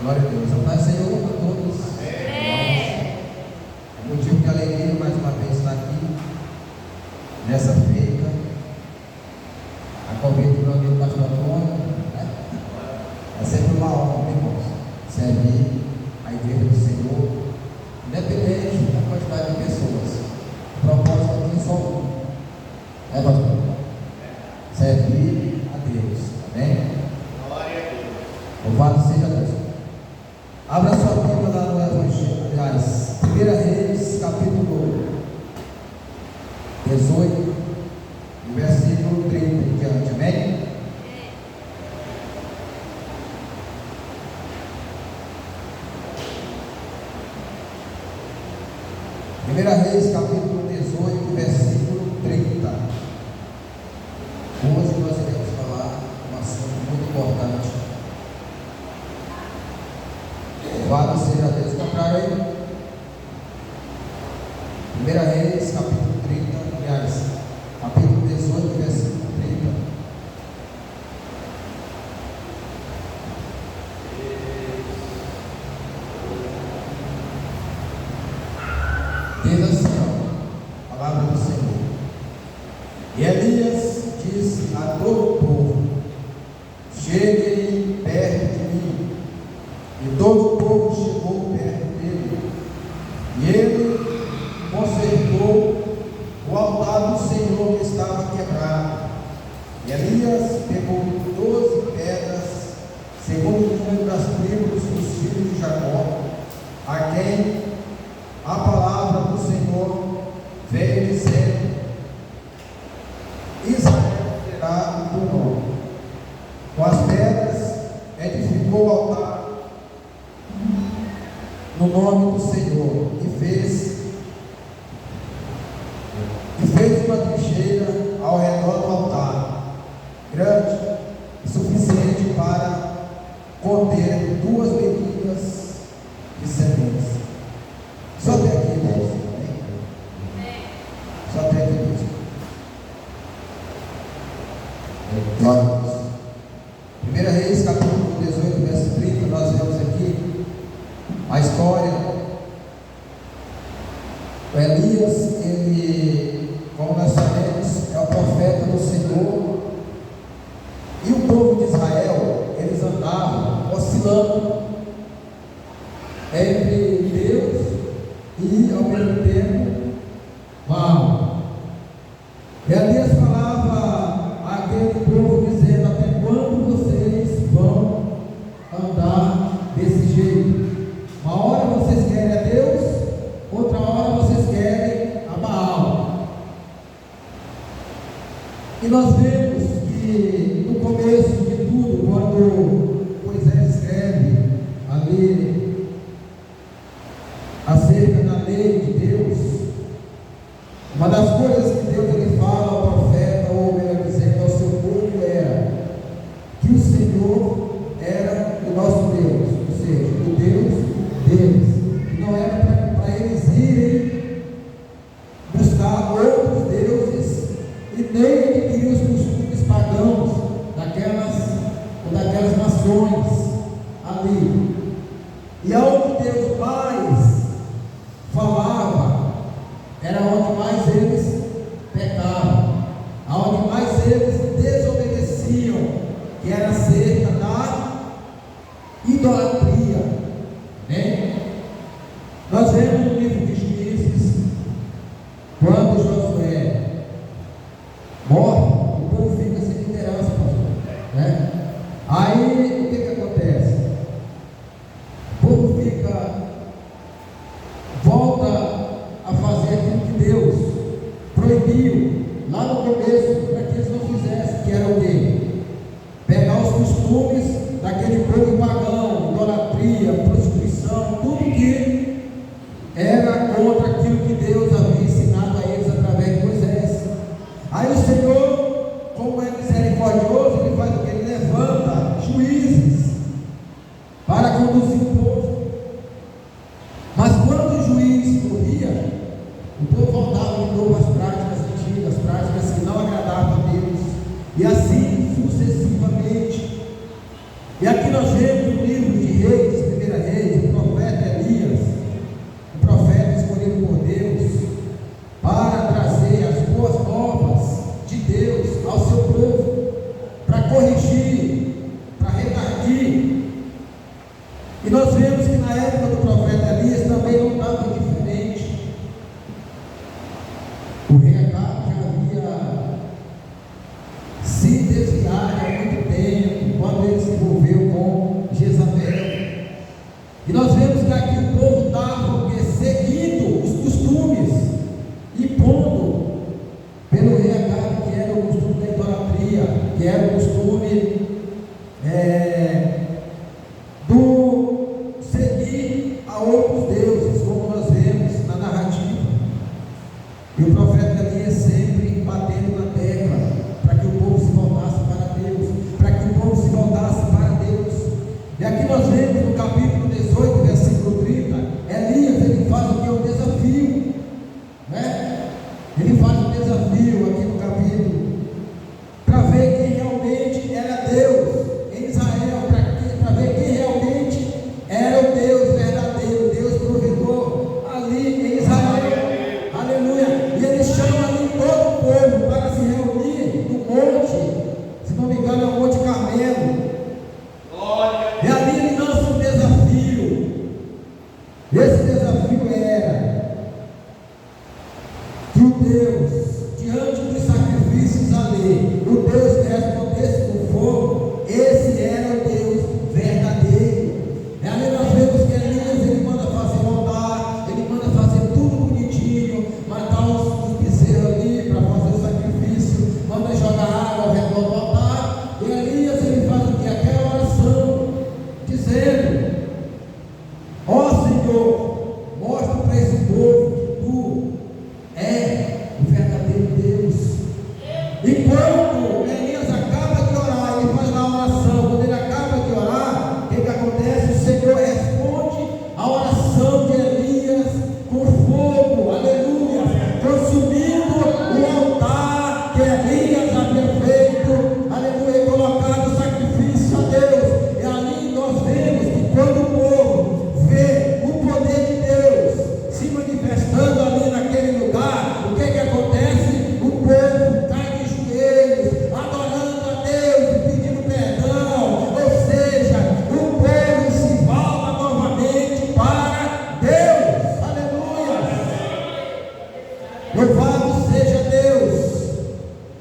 Glória a Deus. A paz do Senhor a todos. É motivo de alegria mais uma vez estar aqui nessa feita, a convite do meu amigo pastor Antônio, né? É sempre uma honra, irmãos, servir a igreja do Senhor, independente da quantidade de pessoas. O propósito aqui é só um, é, pastor? Servir a Deus, amém? Glória a Deus. Louvado seja Deus. Abra sua Bíblia lá no Evangelho, aliás, 1 Reis, capítulo 18, versículo 30 em diante, amém? Primeira Reis, capítulo 18, versículo 30. Hoje nós iremos falar um assunto muito importante. Louvado seja Deus. Contrário aí. 1 Reis, capítulo 30, aliás, capítulo 18, versículo 30. Diz assim, ó, a palavra do Senhor. E Elias disse a todo o povo: cheguem perto de mim. E todo o povo chegou perto dele. E ele consertou o altar do Senhor que estava quebrado. E Elias pegou 12 pedras, segundo o número das tribos dos filhos de Jacó, a quem a palavra do Senhor veio dizendo: Israel terá o teu nome. Com as pedras edificou o altar no nome do Senhor e fez uma trincheira ao redor do altar, grande e suficiente para conter 2 medidas de sementes. Só até aqui, irmãos. Só até aqui mesmo. Glória a Deus. 1 Reis, capítulo 18, verso 30, nós vemos aqui a história. O Elias, ele, como nós sabemos, é o profeta do Senhor. E o povo de Israel, eles andavam oscilando entre Deus e, ao mesmo tempo, Baal. E Elias falava àquele povo dizendo: até quando vocês vão andar desse jeito? Uma hora vocês querem a Deus, outra hora vocês querem a Baal. E nós vemos que no começo de tudo, quando Moisés escreve ali acerca da lei de Deus, uma das coisas que Deus ele fala ao profeta, ou melhor dizendo, ao seu povo, era que o Senhor era o nosso Deus, ou seja, o Deus deles. E não era para eles irem buscar outros deuses e nem adquirir os costumes pagãos daquelas nações ali. E aonde Deus mais falava era onde mais eles pecavam, aonde mais eles desobedeciam, que era acerca da idolatria, né? Nós vemos no livro de Juízes, quando Josué morre, o povo fica sem liderança, né? Aí o que acontece? O povo volta a fazer aquilo que Deus proibiu lá no começo para que eles não fizessem, que era o quê? Pegar os costumes daquele povo pagão, idolatria, prostituição, tudo que era contra aquilo que Deus havia ensinado a eles através de Moisés. Aí o Senhor, como é misericordioso, ele faz o que? Ele levanta juízes para conduzir o povo. Mas quando o juiz morria, o povo voltava de novo às práticas antigas, práticas que não agradavam a Deus, e assim sucessivamente. E aqui nós vemos no livro de Reis, E nós vemos que na época do profeta Elias também não estava diferente. O rei Acabe já havia se desviado há muito tempo, quando ele se envolveu com Jezabel. E nós vemos que aqui o povo estava seguindo os costumes, impondo pelo rei Acabe, que era o costume da idolatria, que era o costume do seguir a outros deuses, como nós vemos na narrativa. E o profeta Elias sempre batendo na tecla para que o povo se voltasse para Deus, para que o povo se voltasse para Deus. E aqui nós vemos no capítulo 18, versículo 30, Elias, ele faz o que é um desafio, né? Ele faz um desafio aqui no capítulo, para ver quem realmente era Deus em Israel, para ver quem realmente era o Deus verdadeiro, Deus provedor ali em Israel. Aleluia. E ele chama ali todo o povo para se reunir no monte, se não me engano é o Monte Carmelo. E ali ele lança um desafio. Esse desafio era que o Deus, diante dos sacrifícios ali, o Deus que respondesse com fogo, esse era o Deus verdadeiro. E ali nós vemos que Elias, ele manda fazer um altar, ele manda fazer tudo bonitinho, matar os bezerros ali para fazer o sacrifício, manda jogar água ao redor do altar. E Elias, ele faz o que? Aquela oração, dizendo: ó Senhor, mostra para esse povo que tu é o verdadeiro Deus. E quando Elias acaba de orar, ele faz na oração, quando ele acaba de orar, o que acontece? O Senhor responde a oração de Elias com fogo, aleluia, consumindo o altar que Elias havia feito, aleluia, e colocado o sacrifício a Deus. E ali nós vemos que quando o povo vê o poder de Deus se manifestando ali naquele lugar, o que acontece? O povo cai de joelhos, adorando a Deus e pedindo perdão. Ou seja, o povo se volta novamente para Deus. Aleluia! Louvado seja Deus!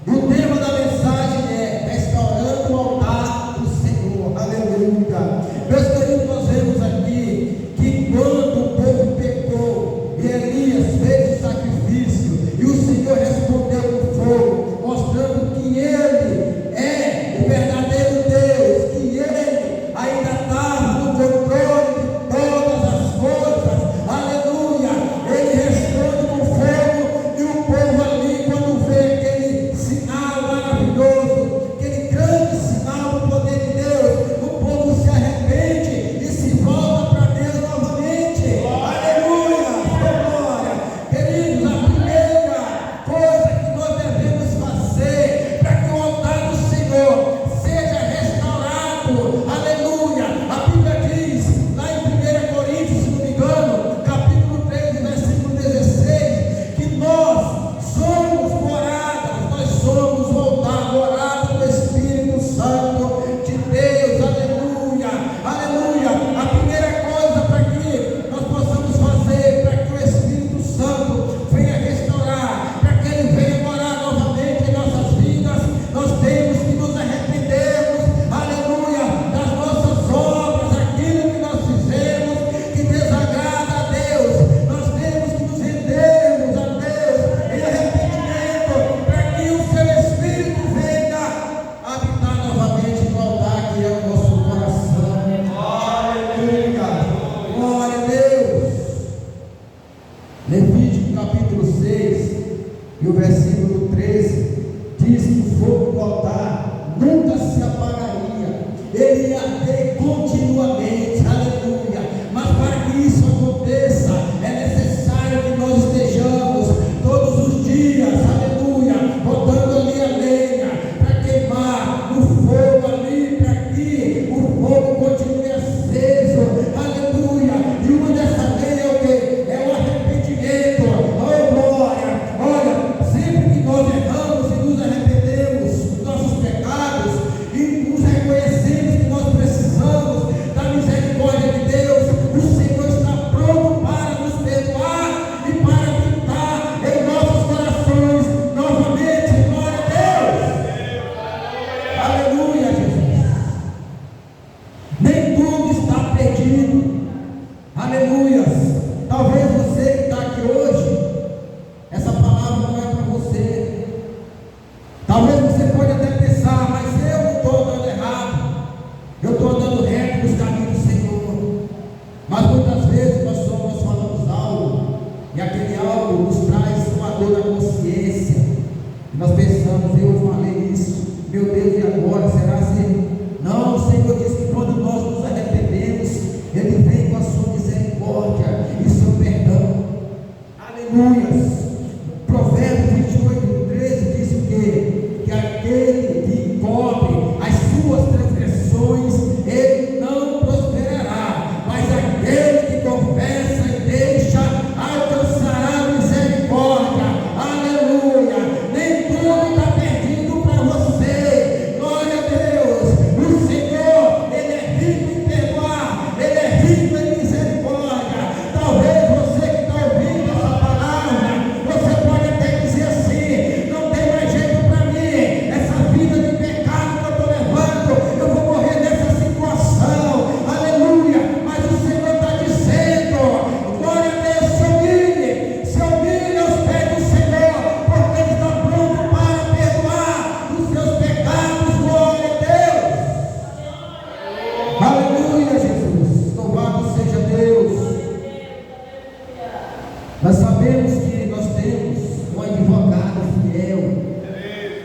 E o tema da mensagem é restaurando o altar do Senhor. Aleluia! Meus queridos, nós vemos aqui que quando o povo pecou e Elias fez o sacrifício e o Senhor respondeu com fogo, mostrando que Ele é o verdadeiro Deus, que Ele ainda estava no controle de todas as coisas. Aleluia! Ele responde com fogo e o povo ali, quando vê aquele sinal maravilhoso, aquele grande sinal do poder de Deus, o povo se arrepende e se volta para Deus novamente. Aleluia! Glória! Queridos, a primeira coisa que nós devemos fazer para que o altar do Senhor seja restaurado, aleluia, a Bíblia diz lá em 1 Coríntios, se não me engano, capítulo 13, versículo 16, que nós somos moradas, nós somos o altar, morada do Espírito Santo de Deus. Aleluia, aleluia. A primeira coisa para que nós possamos fazer, para que o Espírito Santo venha restaurar, para que Ele venha morar novamente em nossas vidas, nós temos que nos arrependermos, aleluia, das nossas obras, aquilo que nós fizemos que desagrada a Deus. Nós temos que nos rendermos a Deus em arrependimento, para que o seu Espírito venha habitar novamente no altar que é o nosso coração. Aleluia, glória a Deus. Levítico capítulo 6 e o versículo 13 diz que o fogo do altar nunca se apagaria, ele ia arder continuamente, aleluia. Mas para que isso aconteça, é necessário que nós estejamos todos os dias, aleluia, botando ali a lenha para queimar no fogo ali, para que o fogo continue aceso, aleluia. E uma dessas lenhas é o que? É o arrependimento. Oh glória! Olha, sempre que nós erramos, perdido. Aleluias. Talvez você que está aqui hoje, essa palavra não é para você. Talvez você pode até pensar, mas eu não estou andando errado, eu estou andando reto nos caminhos do Senhor. Mas muitas vezes nós falamos algo, e aquele algo nos traz uma dor na consciência. E nós pensamos, eu falei isso, meu Deus, e agora? Será assim? Não, o Senhor diz que quando nós nos arrependemos, Ele vem com a sua misericórdia e seu perdão. Aleluias. Provérbios 28:13 diz o quê? Que aquele que cobre as suas transgressões, ele não prosperará, mas aquele que confessa e deixa alcançará misericórdia. Aleluia. Nem tudo está perdido para você. Glória a Deus. O Senhor, Ele é rico em perdoar, Ele é rico em misericórdia. Talvez você que está ouvindo essa palavra, você pode até dizer assim: não tem mais jeito para mim, essa vida de pecado que eu estou levando, eu vou morrer nessa situação. Aleluia. Mas o Senhor está dizendo: glória a Deus, se humilhe aos pés do Senhor, porque Ele está pronto para perdoar os seus pecados. Glória a Deus. Aleluia, Jesus. Louvado seja Deus. Nós sabemos que nós temos um advogado fiel.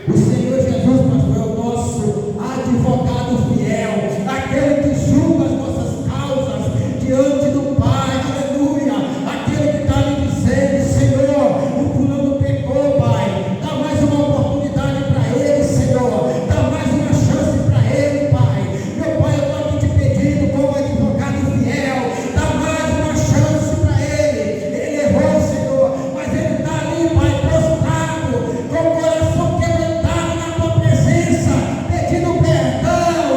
O Senhor Jesus, pastor, é o nosso advogado fiel, aquele que julga as nossas causas diante do Pai. Aleluia. Aquele que está lhe dizendo: Senhor, o fulano pecou, Pai, dá mais uma oportunidade para ele, Senhor, dá mais uma chance para ele, Pai. Meu Pai, eu estou aqui te pedindo como advogado fiel, dá mais uma chance para ele. Ele errou, Senhor, mas ele está ali, Pai, prostrado, com o coração quebrantado na tua presença, pedindo perdão.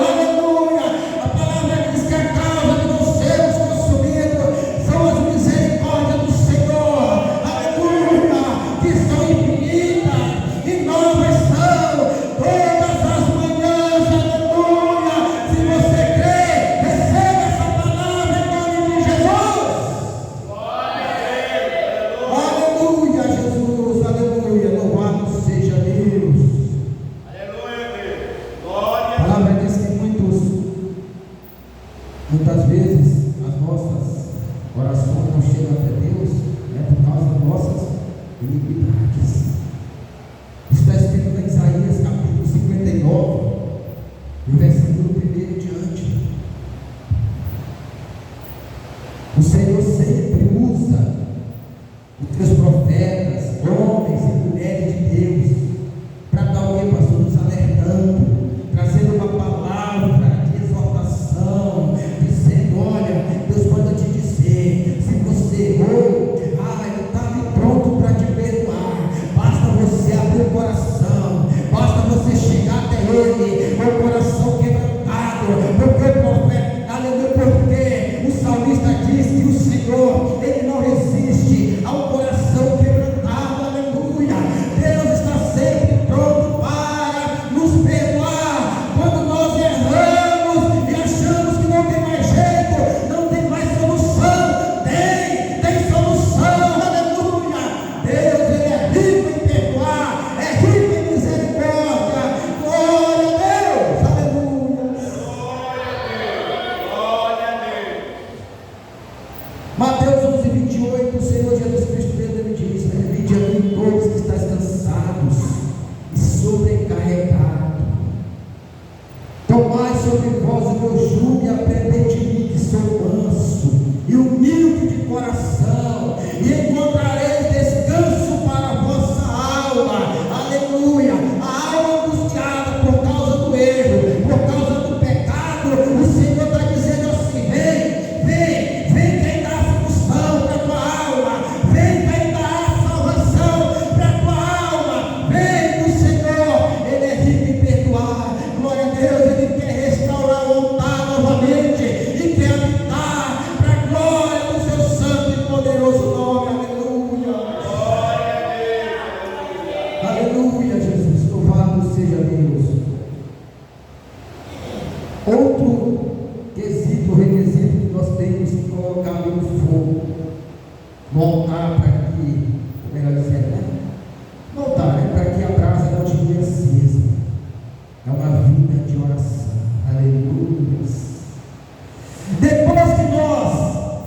Aleluia. A palavra diz que a causa de não sermos consumidos são as misericórdias do Senhor. Aleluia. Que são infinitas e novas são todas as manhãs. Aleluia. Se você crê, receba essa palavra em nome de Jesus. Aleluia, Jesus, aleluia, louvado seja Deus. A palavra diz que muitas vezes as nossas orações não chegam até Deus, por causa das nossas iniquidades. Está escrito em Isaías capítulo 59, no versículo 1 em diante. O Senhor sempre usa os teus profetas, homens e mulheres de Deus, para dar o que, pastor? Nos alertando, trazendo uma palavra de exortação, dizendo: olha, Deus manda te dizer, se você errou, Ele está ali pronto para te perdoar. colocar no fogo, no altar, para que, melhor dizendo, né? No altar, né? Para que a brasa continue acesa. É uma vida de oração. Aleluia. Depois que nós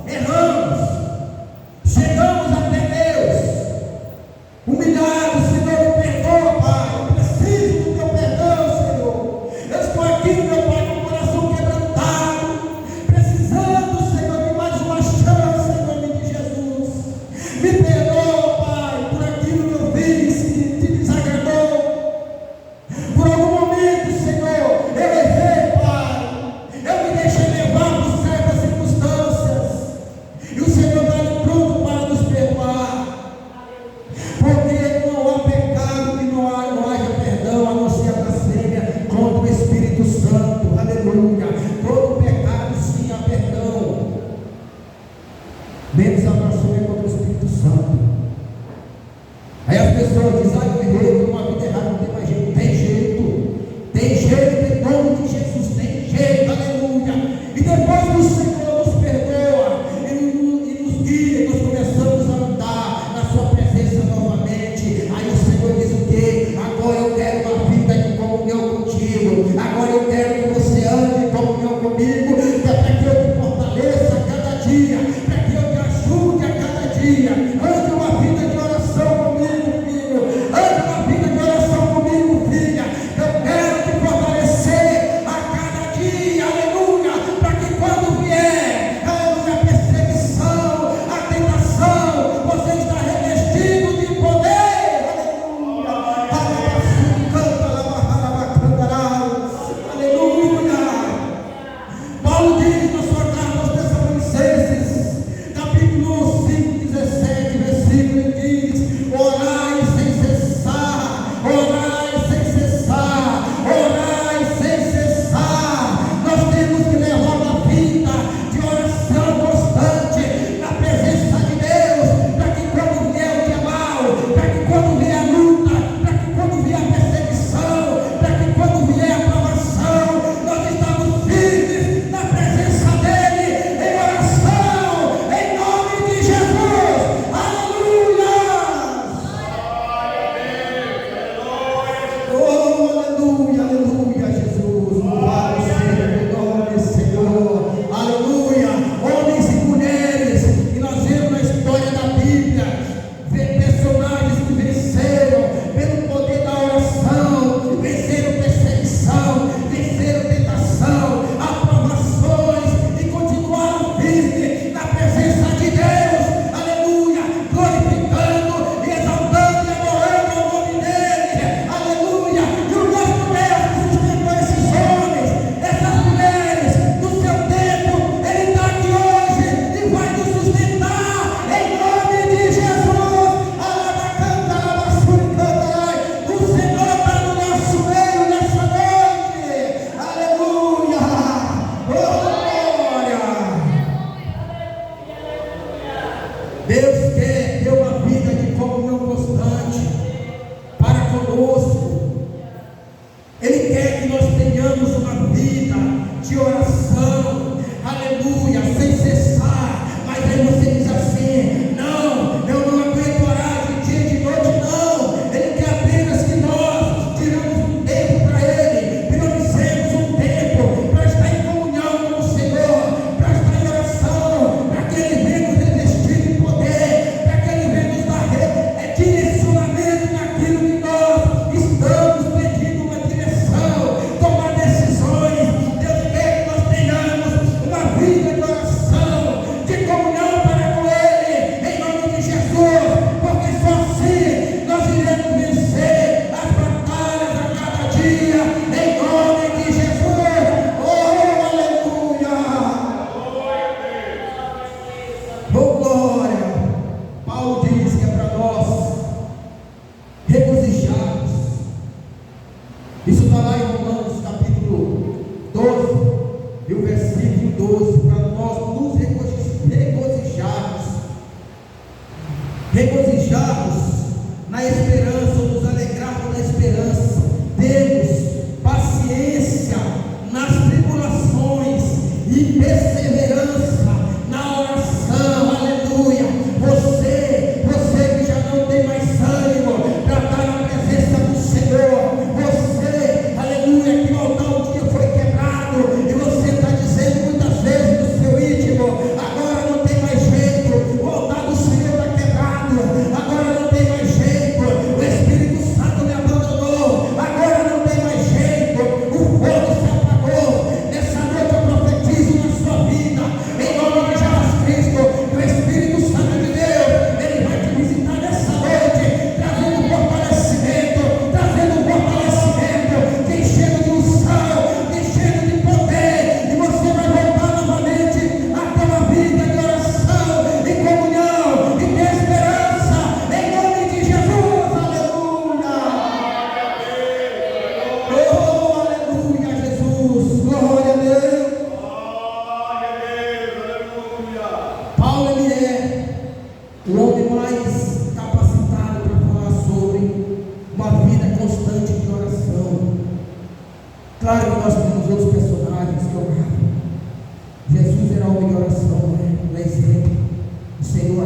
erramos, chegamos até Deus, humilhados, Senhor, me perdoa, Pai, eu preciso do teu perdão, Senhor. Eu estou aqui, meu Pai, com o coração quebrantado, precisando, Senhor, de mais uma chance, em nome de Jesus. Me perdoa, Pai, por aquilo que eu fiz que te desagradou. Por algum momento, Senhor, eu errei, Pai, eu me deixei levar por certas circunstâncias, e o Senhor está pronto para nos perdoar, porque não há pecado que não haja perdão, a não ser a blasfêmia contra o Espírito Santo. Aleluia. Todo pecado sim há perdão, menos a blasfêmia contra o Espírito Santo. Aí as pessoas dizem: ah, eu errei, eu uma vida errada, não tem mais jeito. Tem jeito, em nome de Jesus, tem jeito, aleluia. E depois que o Senhor nos perdoa e nos guia, e nós começamos a andar na sua presença novamente. Aí o Senhor diz o quê? Agora eu quero uma vida de comunhão contigo, agora eu quero que você ande em comunhão comigo, para que eu te fortaleça a cada dia, para que eu te ajude a cada dia. Ande uma vida de oração comigo, filho, ande uma vida de oração comigo, filha. Eu quero te fortalecer a cada dia, aleluia, para que quando vier, aleluia, a perseguição, a tentação, você está revestido de poder, aleluia. Paulo diz na sua carta aos Tessalonicenses, capítulo 5, 17, versículo, ele diz: orai sem cessar, orai sem cessar, orai sem cessar. Nós temos que levar uma vida de oração constante na presença de Deus, para que quando vier o dia mal, para que quando vier a luta, para que quando vier a perseguição, para que quando vier a provação, nós estamos firmes na presença dele, em oração, em nome de Jesus. Aleluia! Oh, aleluia, aleluia, Jesus. Louvado seja o nome, Senhor. Aleluia. Homens e mulheres que nós vemos na história da Bíblia, personagens que venceram pelo poder da oração, venceram perseguição, venceram tentação, aprovações, e continuaram firmes na presença de Deus. Aleluia. Glorificando e exaltando e adorando o nome dele. Aleluia. E o nosso Deus que sustentou esses homens, essas mulheres, no seu tempo, ele está aqui hoje e vai nos sustentar em nome de Jesus. Alabacanta, alabassuricanta. O Senhor está no nosso meio nessa noite. Aleluia. Oh, glória. Deus quer ter uma vida de comunhão constante para conosco. Ele quer que nós tenhamos uma vida de oração, aleluia, sem cessar. Mas aí você diz assim: não, eu não aguento orar de dia e de noite, não. Ele quer apenas que nós tiramos um tempo para ele, priorizemos um tempo para estar em comunhão com o Senhor, para estar em oração, para que ele venha nos revestir de poder, para que ele venha nos dar direcionamento naquilo que nós estamos pedindo, uma direção, tomar decisões. Deus quer que nós tenhamos uma vida de oração, de comunhão para com ele, em nome de Jesus, porque só assim nós iremos vencer as batalhas a cada dia, em nome de Jesus. Oh, aleluia. Oh, glória. Paulo diz que é para nós regozijarmos. Isso está lá em Romanos capítulo 12 e o versículo 12, para nós nos regozijarmos. Regozijarmos na esperança, ou nos alegrarmos na esperança. Temos paciência nas tribulações e perseverança na oração.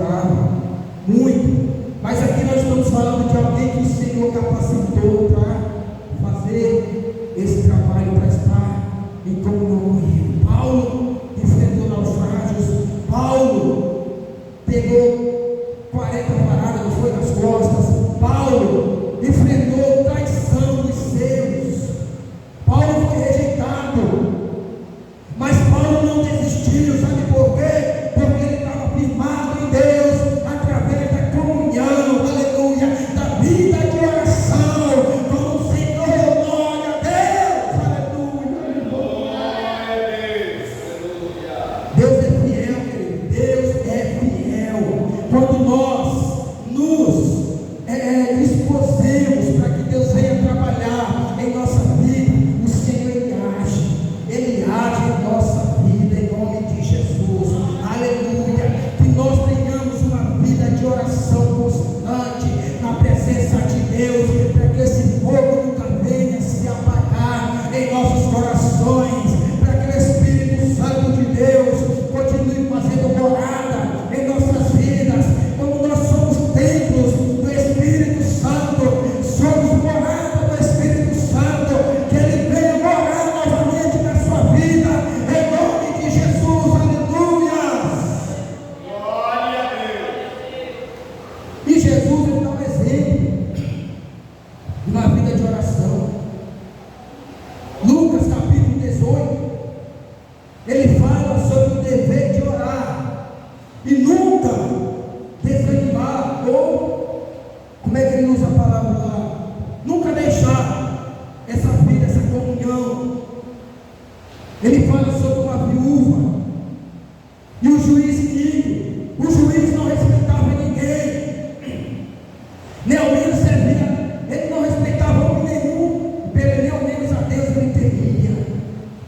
trabalhava muito. Mas aqui nós estamos falando de alguém que o Senhor capacitou para fazer esse trabalho, para estar em comunhão com Ele. Paulo enfrentou naufrágios. Paulo pegou 40 paradas, não foi, nas costas. Paulo enfrentou traição dos seus. Paulo foi rejeitado. Mas Paulo não desistiu, sabe por quê? Porque ele estava firmado em Deus, através da comunhão, aleluia, da vida de oração, com o Senhor. Glória a Deus, aleluia. Glória a Deus, Deus é fiel, querido, Deus é fiel. Quando nós nos dispusemos para que Deus venha trabalhar em nossa vida, o Senhor Ele age em nossa vida, em nome de Jesus, aleluia. Que nós tenhamos uma vida de oração constante na presença de Deus, para que esse fogo nunca venha se apagar em nossos corações, para que o Espírito Santo de Deus continue fazendo morada em nossas vidas. Como nós somos templos do Espírito Santo, somos morada do Espírito Santo, que Ele venha morar novamente na sua vida, em nome de Jesus, aleluia. Glória a Deus. E Jesus ele dá um exemplo na vida de oração. Lucas capítulo 18, ele fala sobre o dever de orar e nunca desanimar, ou como é que ele usa a palavra lá? Nunca deixar essa vida, essa comunhão. Ele fala sobre uma viúva e o juiz ímpio. O juiz não respeitava ninguém, nem ao menos servia, ele não respeitava homem nenhum, nem ao menos a Deus ele temia.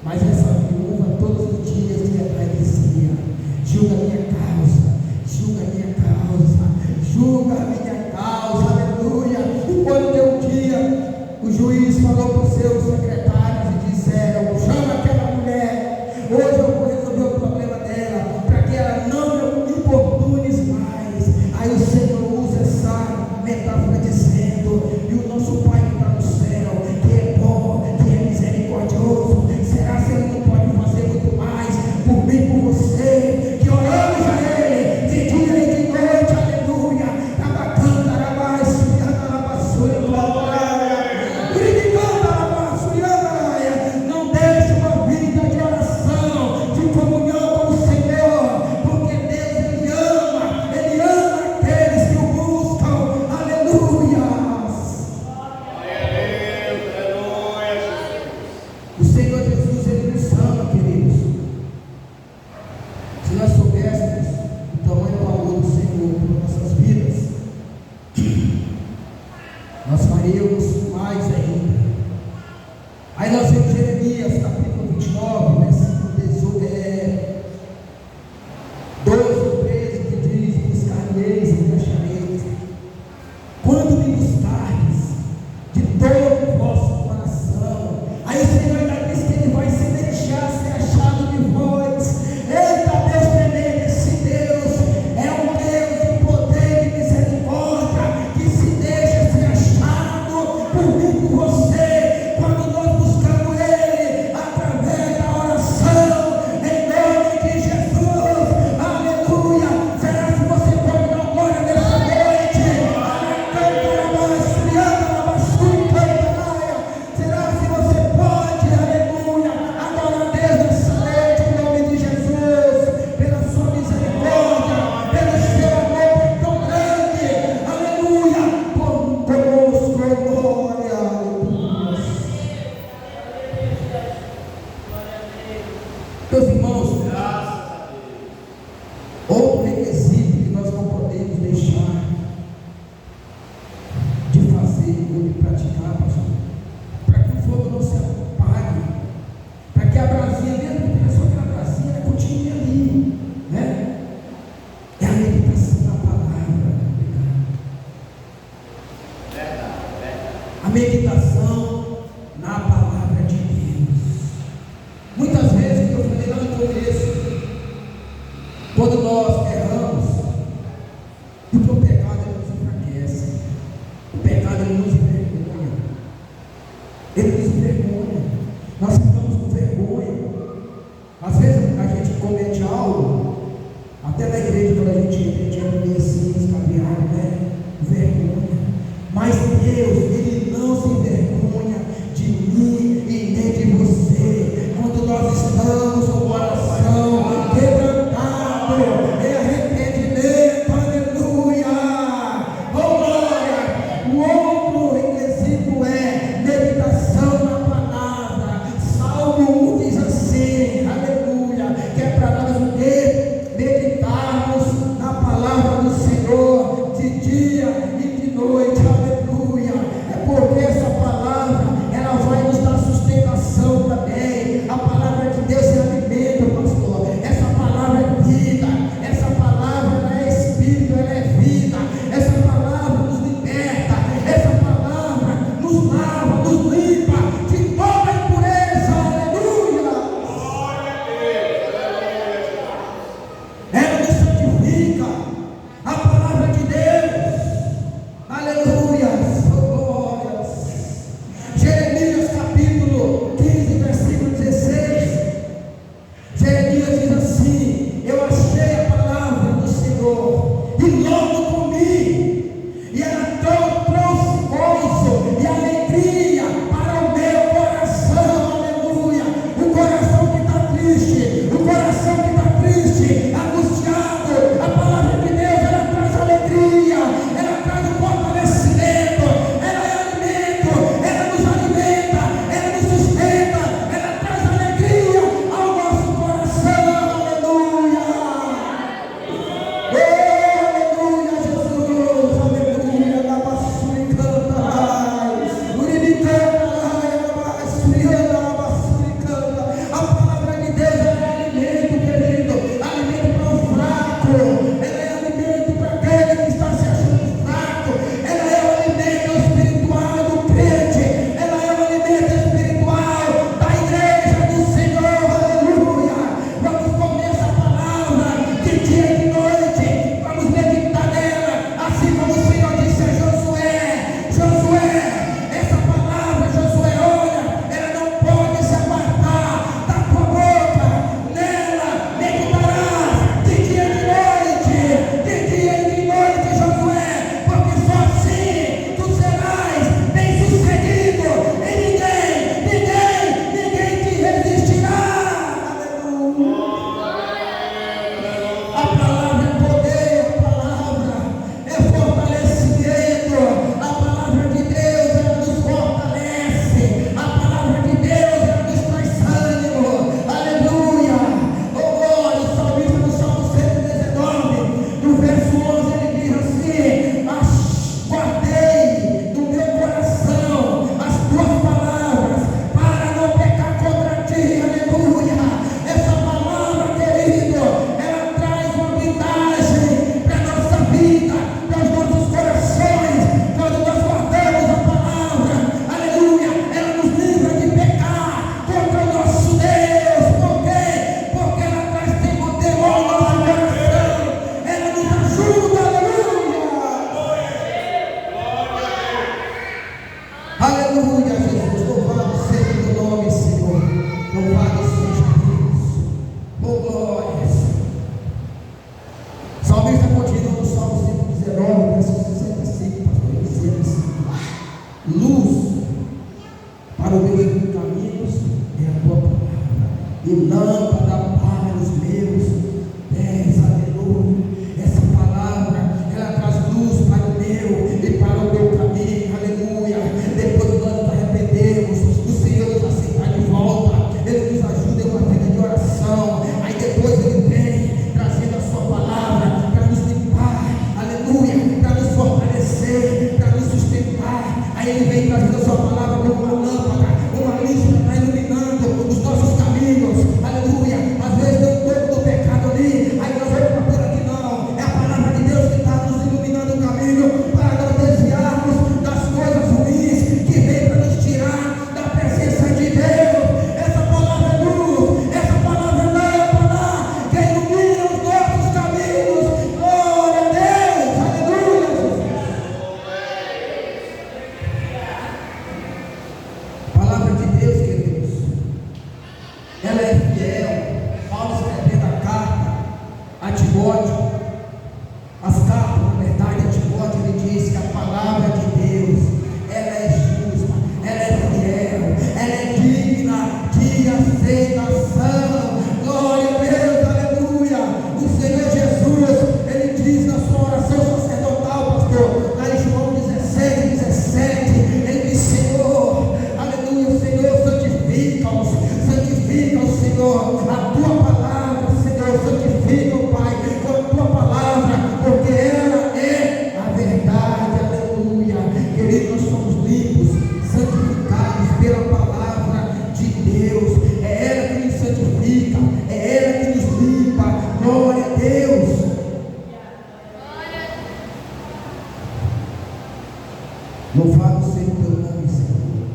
Mas essa viúva todos os dias lhe agradecia: julga a minha causa, julga a minha causa, julga a minha causa, aleluia. E quando deu um dia, o juiz falou para os seus secretários e disseram: chama aquela mulher, hoje eu vou resolver o problema dela, para que ela não me importune mais. Aí o Senhor usa essa metáfora dizendo: e o nosso Pai que está no céu, que é bom, que é misericordioso, será se Ele não pode fazer muito mais por mim, por você, que oramos a Ele de dia e de noite, aleluia. Abacanta, arabaço, arabaçu, glória. Não deixe uma vida de oração, de comunhão com o Senhor, porque Deus Ele ama aqueles que o buscam, aleluia. O Senhor Jesus Ele nos ama, queridos. Se nós soubéssemos o tamanho do amor do Senhor por nossas vidas, nós faríamos mais ainda. Aí nós vemos Jeremias capítulo 29, versículo 12, 13, que diz: buscar-me-eis e me achareis, quando me buscardes de todo o vosso coração. Aí o Senhor ainda diz que Ele vai se deixar ser achado de vós. Eita, Deus tremendo, esse Deus a Timóteo, as cartas, na verdade, a Timóteo, ele diz que a palavra de Deus, ela é justa, ela é fiel, ela é digna de aceitação. Glória a Deus, aleluia. O Senhor Jesus, ele diz na sua oração sacerdotal, pastor, lá em João 17, ele diz: Senhor, aleluia, Senhor, santifica-os, Senhor, a tua palavra, Senhor, santifica, Pai, com a tua palavra, porque ela é a verdade, aleluia. Querido, nós somos limpos, santificados pela palavra de Deus, é ela que nos santifica, é ela que nos limpa. Glória a Deus. Louvado seja o teu nome, Senhor.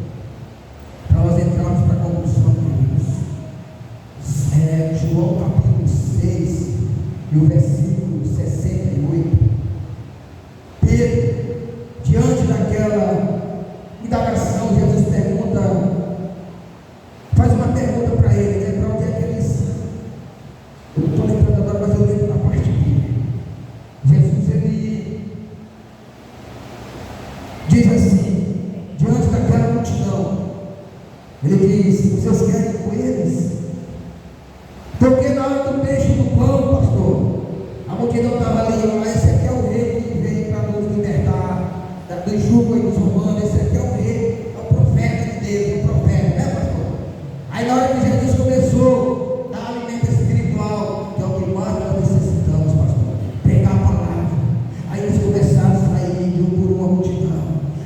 Para nós entrarmos para a conclusão, queridos, João capítulo 6 e o versículo 68. Pedro, diante daquela indagação, Jesus faz uma pergunta para ele, né? Para onde é que eles... Eu não estou lembrando agora, mas eu lembro na parte aqui. Jesus, ele diz assim, diante daquela multidão, ele diz: vocês querem com eles? Porque na hora do peixe e do pão, pastor, a multidão estava ali: esse aqui é o rei que veio para nos libertar do jugo aí dos romanos, esse aqui é o rei, é o profeta de Deus, o profeta, né, pastor? Aí na hora que Jesus começou a dar alimento espiritual, que é o que mais nós necessitamos, pastor, pregar a palavra. Aí eles começaram a sair de um por uma multidão.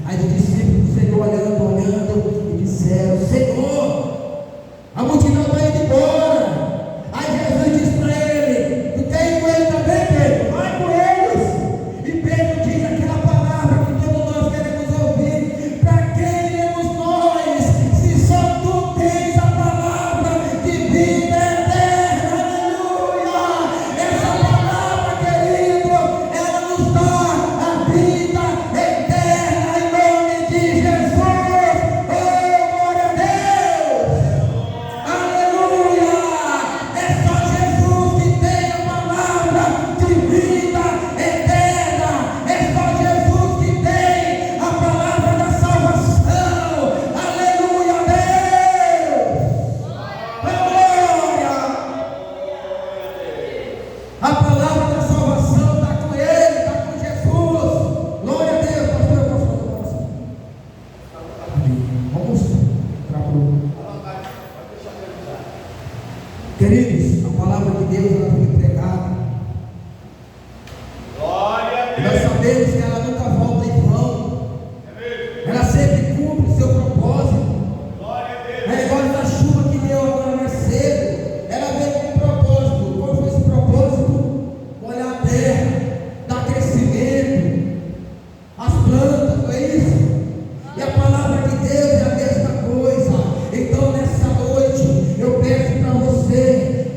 Aí os discípulos do Senhor olhando e disseram: Senhor, a multidão está indo embora. Aí Jesus diz para ele: tu quer ir com ele também, Pedro? Vai com eles. E Pedro diz aquela palavra que todos nós queremos ouvir: para quem iremos nós, se só tu tens a palavra de vida eterna? Aleluia! Essa palavra, querido, ela nos dá a vida eterna em nome de Jesus. Oh, glória a Deus! Aleluia! É só Jesus que tem a palavra de vida eterna. É só Jesus que tem a palavra da salvação. Aleluia, Deus! Glória! A palavra da salvação está com ele, está com Jesus. Glória a Deus, pastor. Eu posso fazer uma oração? Amém. Vamos entrar para o... Queridos, a palavra de Deus, ela foi pregada. E nós sabemos que ela nunca volta em vão. Ela sempre cumpre o seu propósito. É igual a chuva que deu agora mais cedo. Ela veio com um propósito. Qual foi esse propósito? Molhar a terra, dar crescimento às plantas, não é isso? E a palavra de Deus é a mesma coisa. Então nessa noite eu peço para você,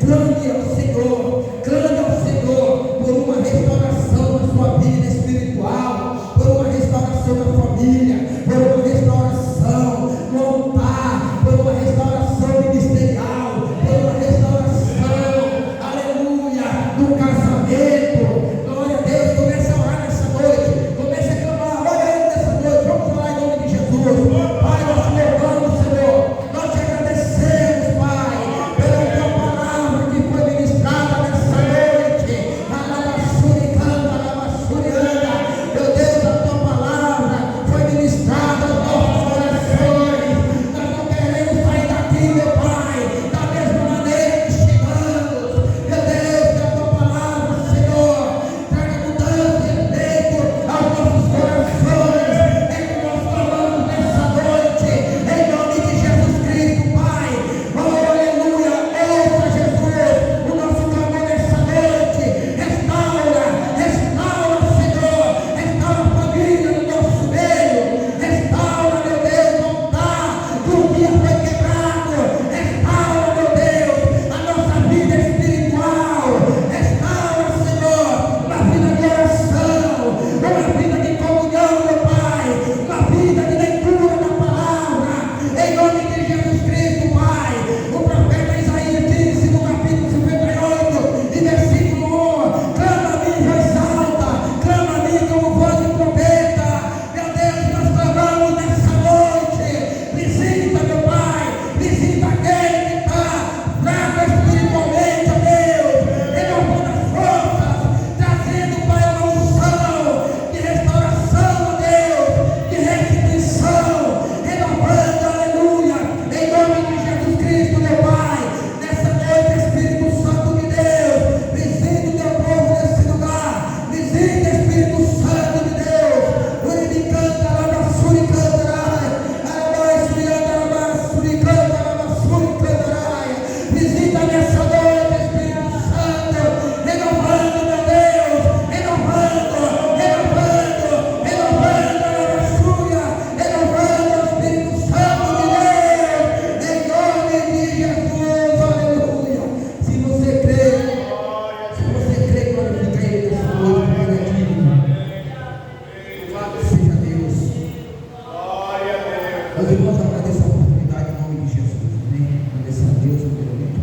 irmãos, agradeço a oportunidade em nome de Jesus. Amém. Agradecer a Deus, primeiramente.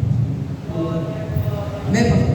Amém, pastor?